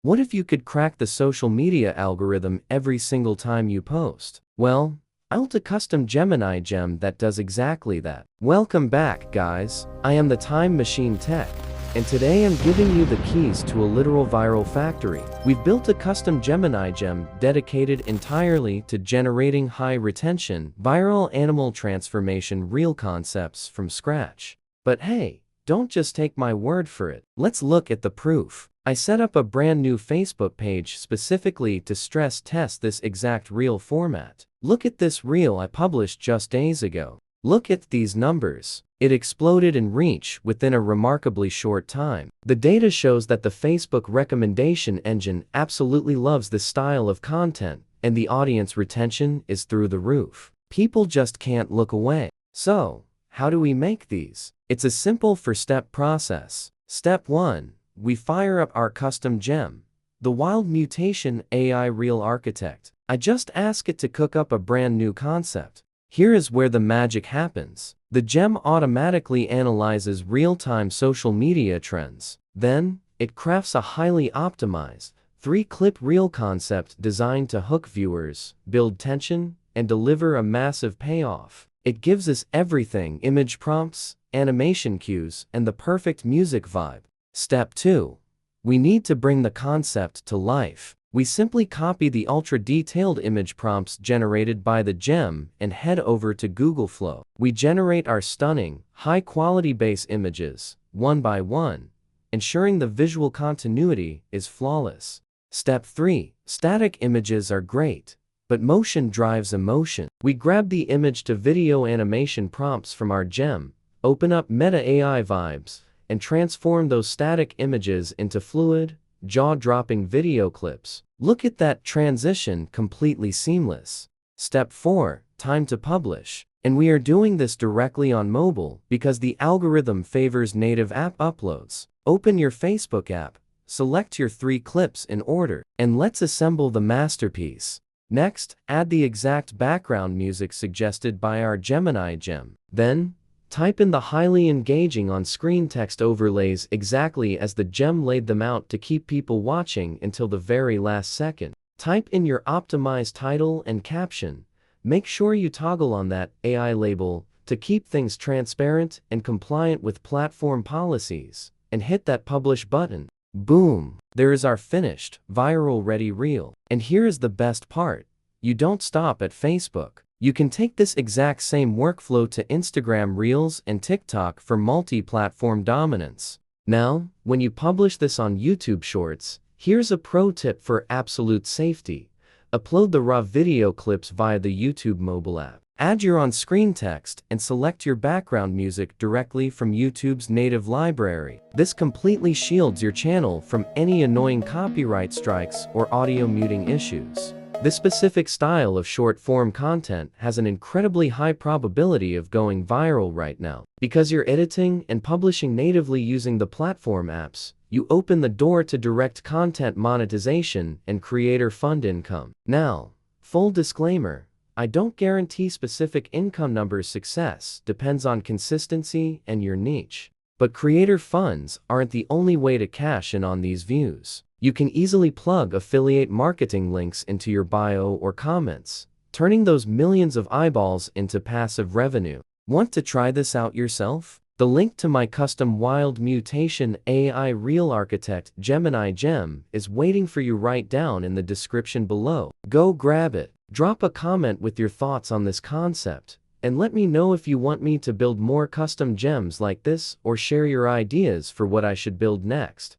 What if you could crack the social media algorithm every single time you post? Well, I built a custom Gemini Gem that does exactly that. Welcome back, guys. I am the Time Machine Tech, and today I'm giving you the keys to a literal viral factory. We've built a custom Gemini Gem dedicated entirely to generating high retention, viral animal transformation reel concepts from scratch. But hey, don't just take my word for it. Let's look at the proof. I set up a brand new Facebook page specifically to stress test this exact reel format. Look at this reel I published just days ago. Look at these numbers. It exploded in reach within a remarkably short time. The data shows that the Facebook recommendation engine absolutely loves this style of content, and the audience retention is through the roof. People just can't look away. So, how do we make these? It's a simple four-step process. Step 1. We fire up our custom gem, the Wild Mutation AI Reel Architect. I just ask it to cook up a brand new concept. Here is where the magic happens. The gem automatically analyzes real-time social media trends. Then, it crafts a highly optimized, 3-clip reel concept designed to hook viewers, build tension, and deliver a massive payoff. It gives us everything: image prompts, animation cues, and the perfect music vibe. Step 2. We need to bring the concept to life. We simply copy the ultra-detailed image prompts generated by the gem and head over to Google Flow. We generate our stunning, high-quality base images, one by one, ensuring the visual continuity is flawless. Step 3. Static images are great, but motion drives emotion. We grab the image-to-video animation prompts from our gem, open up Meta AI vibes, and transform those static images into fluid, jaw-dropping video clips. Look at that transition, completely seamless. Step 4. Time to publish. And we are doing this directly on mobile because the algorithm favors native app uploads. Open your Facebook app, select your 3 clips in order, and let's assemble the masterpiece. Next, add the exact background music suggested by our Gemini Gem. Then, type in the highly engaging on-screen text overlays exactly as the gem laid them out to keep people watching until the very last second. Type in your optimized title and caption. Make sure you toggle on that AI label to keep things transparent and compliant with platform policies, and hit that publish button. Boom! There is our finished, viral-ready reel. And here is the best part. You don't stop at Facebook. You can take this exact same workflow to Instagram Reels and TikTok for multi-platform dominance. Now, when you publish this on YouTube Shorts, here's a pro tip for absolute safety. Upload the raw video clips via the YouTube mobile app. Add your on-screen text and select your background music directly from YouTube's native library. This completely shields your channel from any annoying copyright strikes or audio muting issues. This specific style of short-form content has an incredibly high probability of going viral right now. Because you're editing and publishing natively using the platform apps, you open the door to direct content monetization and creator-fund income. Now, full disclaimer, I don't guarantee specific income numbers. Success depends on consistency and your niche. But creator funds aren't the only way to cash in on these views. You can easily plug affiliate marketing links into your bio or comments, turning those millions of eyeballs into passive revenue. Want to try this out yourself? The link to my custom Wild Mutation AI Reel Architect Gemini Gem is waiting for you right down in the description below. Go grab it. Drop a comment with your thoughts on this concept, and let me know if you want me to build more custom gems like this or share your ideas for what I should build next.